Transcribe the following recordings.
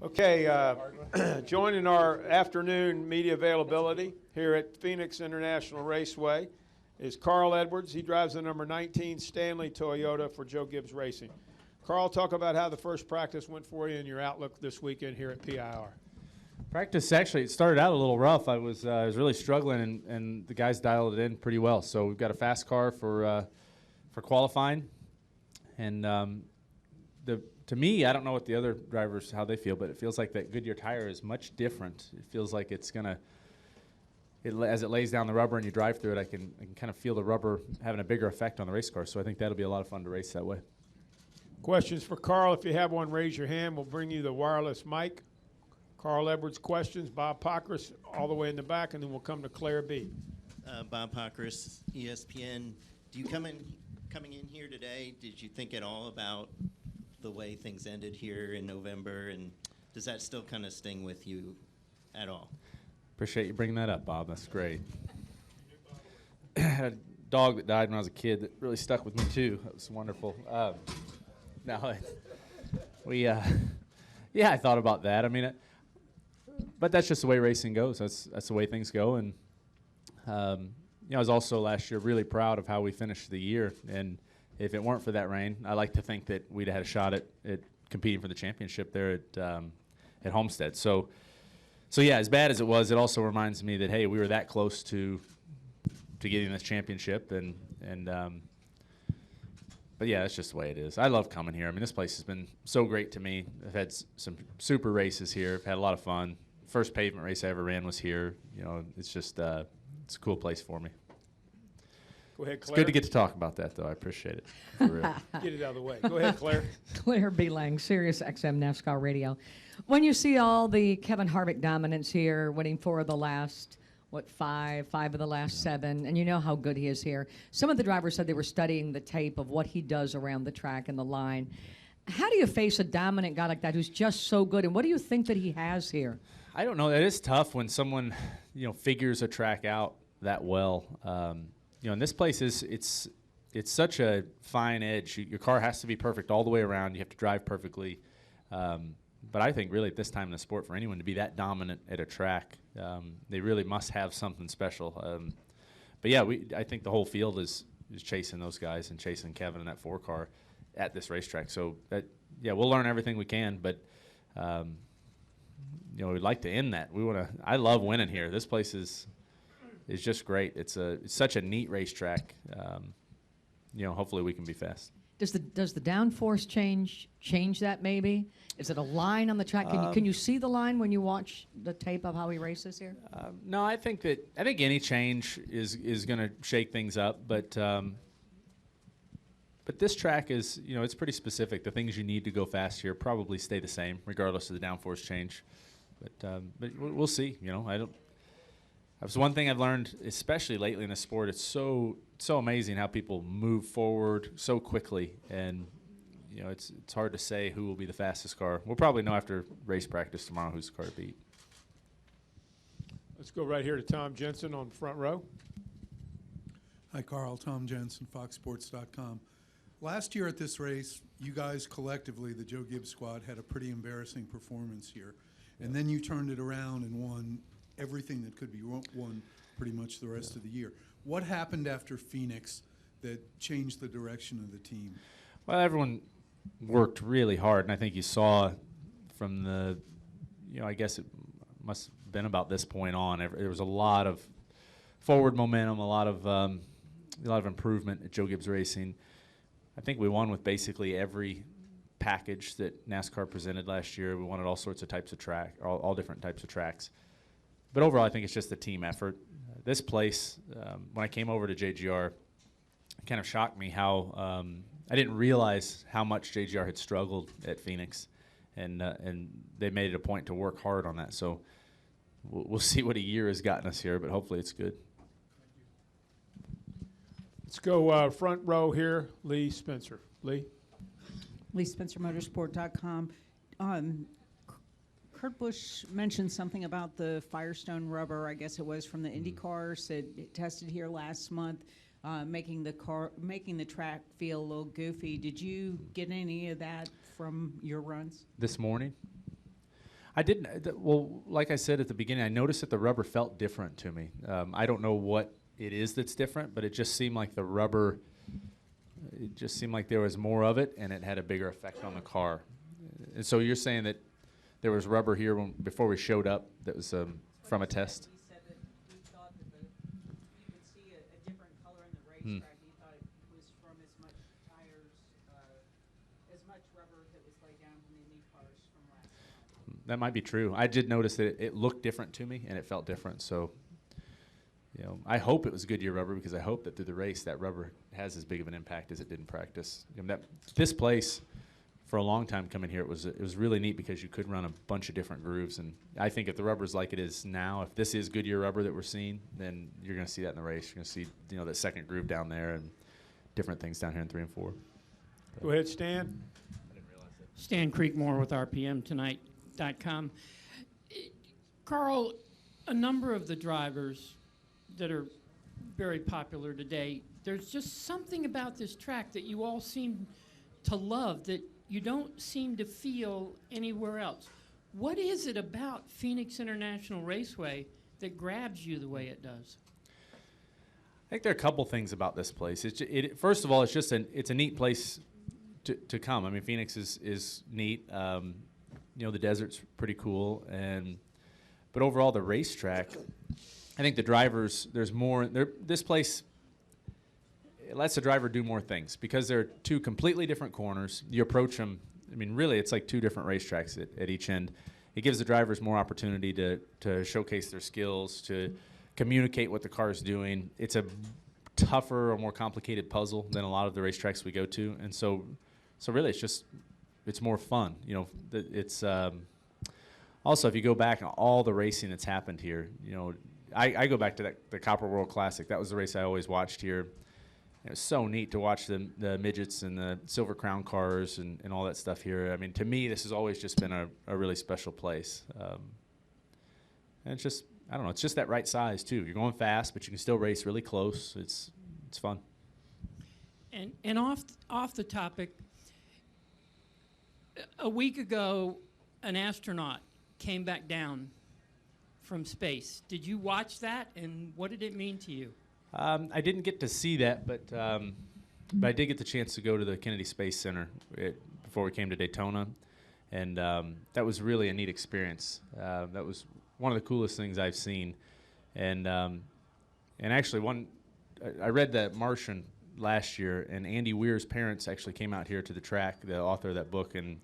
Okay, joining our afternoon media availability here at Phoenix International Raceway is Carl Edwards. He drives the number 19 Stanley Toyota for Joe Gibbs Racing. Carl, talk about how the first practice went for you and your outlook this weekend here at PIR. Practice actually it started out a little rough. I was really struggling, and the guys dialed it in pretty well. So we've got a fast car for qualifying, and to me, I don't know what the other drivers how they feel, but it feels like that Goodyear tire is much different. It feels like it's gonna, as it lays down the rubber and you drive through it, I can kind of feel the rubber having a bigger effect on the race car. So I think that'll be a lot of fun to race that way. Questions for Carl? If you have one, raise your hand. We'll bring you the wireless mic. Carl Edwards questions. Bob Pockris all the way in the back, and then we'll come to Claire B. Bob Pockris, ESPN. Do you coming in here today? Did you think at all about the way things ended here in November, and does that still kind of sting with you at all? Appreciate you bringing that up, Bob. That's great. I had a dog that died when I was a kid that really stuck with me too. That was wonderful. I thought about that. I mean, but that's just the way racing goes. That's the way things go. And I was also last year really proud of how we finished the year. And if it weren't for that rain, I like to think that we'd have had a shot at competing for the championship there at Homestead. So yeah, as bad as it was, it also reminds me that hey, we were that close to getting this championship. But yeah, that's just the way it is. I love coming here. I mean, this place has been so great to me. I've had some super races here. I've had a lot of fun. First pavement race I ever ran was here. You know, it's just it's a cool place for me. Go ahead, Claire. It's good to get to talk about that, though. I appreciate it. For real. Get it out of the way. Go ahead, Claire. Claire B. Lang, Sirius XM NASCAR Radio. When you see all the Kevin Harvick dominance here, winning 4 of the last, five of the last 7, and you know how good he is here. Some of the drivers said they were studying the tape of what he does around the track and the line. How do you face a dominant guy like that who's just so good, and what do you think that he has here? I don't know. It is tough when someone, figures a track out that well. And this place it's such a fine edge. Your car has to be perfect all the way around. You have to drive perfectly. But I think really at this time in the sport, for anyone to be that dominant at a track, they really must have something special. But yeah, I think the whole field is chasing those guys and chasing Kevin in that 4 car at this racetrack. So we'll learn everything we can. But we'd like to end that. I love winning here. This place is just great. It's such a neat racetrack. Hopefully we can be fast. Does the downforce change that maybe? Is it a line on the track? Can you see the line when you watch the tape of how he races here? No, I think any change is going to shake things up, but this track is it's pretty specific. The things you need to go fast here probably stay the same regardless of the downforce change. But we'll see. That's one thing I've learned, especially lately in the sport. It's so amazing how people move forward so quickly, and it's hard to say who will be the fastest car. We'll probably know after race practice tomorrow who's the car to beat. Let's go right here to Tom Jensen on the front row. Hi, Carl. Tom Jensen, FoxSports.com. Last year at this race, you guys collectively, the Joe Gibbs squad, had a pretty embarrassing performance here. And then you turned it around and won everything that could be won pretty much the rest of the year. What happened after Phoenix that changed the direction of the team? Well, everyone worked really hard, and I think you saw from the, I guess it must have been about this point on. There was a lot of forward momentum, a lot of improvement at Joe Gibbs Racing. I think we won with basically every package that NASCAR presented last year. We won at all sorts of types of track, all different types of tracks. But overall, I think it's just a team effort. This place, when I came over to JGR, it kind of shocked me how I didn't realize how much JGR had struggled at Phoenix, and they made it a point to work hard on that. So we'll see what a year has gotten us here, but hopefully it's good. Let's go front row here, Lee Spencer. Lee? Lee Spencer, Motorsport.com. Kurt Busch mentioned something about the Firestone rubber, I guess it was from the Indy cars that it tested here last month, making the track feel a little goofy. Did you get any of that from your runs? This morning? I didn't. Well, like I said at the beginning, I noticed that the rubber felt different to me. I don't know what it is that's different, but it just seemed like the rubber. It just seemed like there was more of it, and it had a bigger effect on the car. And so you're saying that there was rubber here before we showed up that was from a test? He said that he thought that you could see a different color in the racetrack. He thought it was from as much tires, as much rubber that was laid down from the Indy cars from last month. That might be true. I did notice that it looked different to me, and it felt different. So, I hope it was Goodyear rubber because I hope that through the race that rubber has as big of an impact as it did in practice. This place, for a long time coming here, it was really neat because you could run a bunch of different grooves. And I think if the rubber's like it is now, if this is Goodyear rubber that we're seeing, then you're going to see that in the race. You're going to see that second groove down there and different things down here in 3 and 4. Go ahead, Stan. Stan Creekmore with RPMtonight.com. Carl, a number of the drivers that are very popular today, there's just something about this track that you all seem to love that you don't seem to feel anywhere else. What is it about Phoenix International Raceway that grabs you the way it does? I think there are a couple things about this place. First of all, it's a neat place to come. I mean, Phoenix is neat. The desert's pretty cool, but overall the racetrack, I think the drivers, there's more. This place, it lets the driver do more things because there are two completely different corners. You approach them. I mean, really, it's like two different racetracks at each end. It gives the drivers more opportunity to showcase their skills, to communicate what the car is doing. It's a tougher or more complicated puzzle than a lot of the racetracks we go to, and so really, it's more fun. It's also, if you go back on all the racing that's happened here, I go back to the Copper World Classic. That was the race I always watched here. It was so neat to watch the midgets and the Silver Crown cars and all that stuff here. I mean, to me, this has always just been a really special place. And it's just, I don't know, it's just that right size, too. You're going fast, but you can still race really close. It's fun. And off the topic, a week ago, an astronaut came back down from space. Did you watch that, and what did it mean to you? I didn't get to see that, but I did get the chance to go to the Kennedy Space Center before we came to Daytona, and that was really a neat experience. That was one of the coolest things I've seen, and actually I read that Martian last year, and Andy Weir's parents actually came out here to the track, the author of that book, and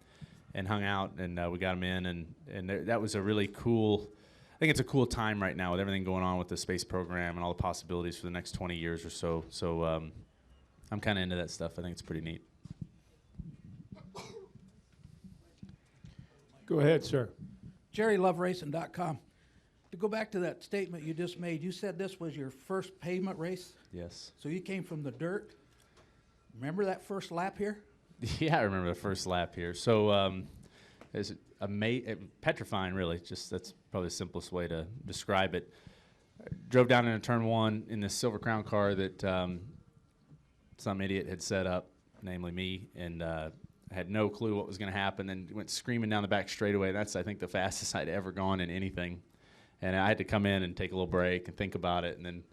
hung out, and we got them in, and that was a really cool. I think it's a cool time right now with everything going on with the space program and all the possibilities for the next 20 years or so. So I'm kind of into that stuff. I think it's pretty neat. Go ahead, sir. JerryLoveRacing.com. To go back to that statement you just made, you said this was your first pavement race? Yes. So you came from the dirt? Remember that first lap here? Yeah, I remember the first lap here. So it's petrifying, really. Just that's probably the simplest way to describe it. I drove down into turn 1 in this Silver Crown car that some idiot had set up, namely me, and had no clue what was going to happen, and went screaming down the back straightaway. That's, I think, the fastest I'd ever gone in anything. And I had to come in and take a little break and think about it and then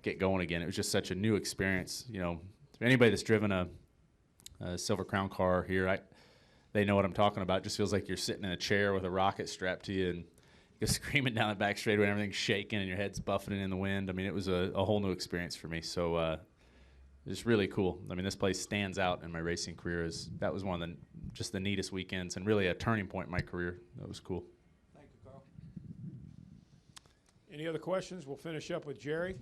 get going again. It was just such a new experience. For anybody that's driven a Silver Crown car here, they know what I'm talking about. It just feels like you're sitting in a chair with a rocket strapped to you and you're screaming down the back straightaway and everything's shaking and your head's buffeting in the wind. I mean, it was a whole new experience for me. So it's really cool. I mean, this place stands out in my racing career. That was one of the neatest weekends and really a turning point in my career. That was cool. Thank you, Carl. Any other questions? We'll finish up with Jerry.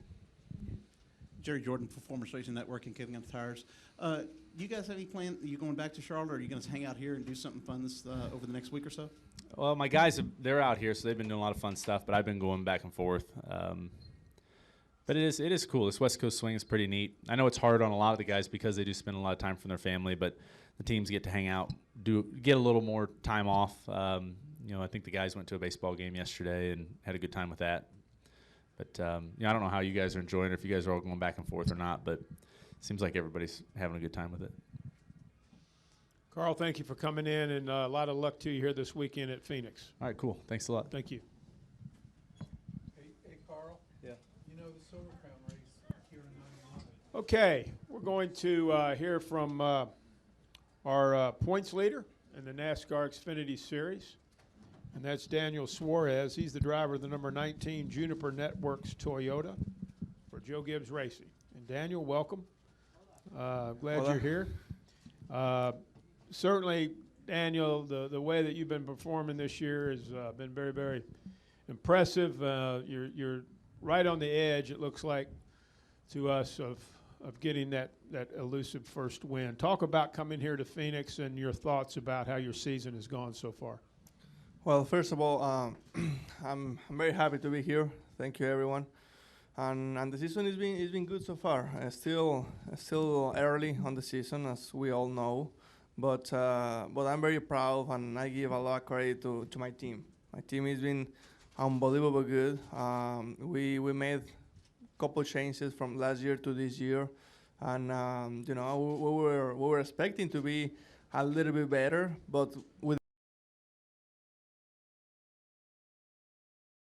Jerry Jordan, Performance Racing Network and Kevin on the Tires. Do you guys have any plan? Are you going back to Charlotte, or are you going to hang out here and do something fun over the next week or so? Well, my guys, they're out here, so they've been doing a lot of fun stuff, but I've been going back and forth. But it is cool. This West Coast swing is pretty neat. I know it's hard on a lot of the guys because they do spend a lot of time from their family, but the teams get to hang out, get a little more time off. I think the guys went to a baseball game yesterday and had a good time with that. But I don't know how you guys are enjoying it, if you guys are all going back and forth or not, but it seems like everybody's having a good time with it. Carl, thank you for coming in, and a lot of luck to you here this weekend at Phoenix. All right, cool. Thanks a lot. Thank you. Hey, Carl? Yeah. You know the Silver Crown race here in 91. Okay, we're going to hear from our points leader in the NASCAR Xfinity Series, and that's Daniel Suarez. He's the driver of the number 19 Juniper Networks Toyota for Joe Gibbs Racing. And Daniel, welcome. Glad you're here. Certainly, Daniel, the way that you've been performing this year has been very, very impressive. You're right on the edge, it looks like, to us of getting that elusive first win. Talk about coming here to Phoenix and your thoughts about how your season has gone so far. Well, first of all, I'm very happy to be here. Thank you, everyone. And the season has been good so far. Still early on the season, as we all know, but I'm very proud, and I give a lot of credit to my team. My team has been unbelievable good. We made a couple changes from last year to this year, and we were expecting to be a little bit better, but with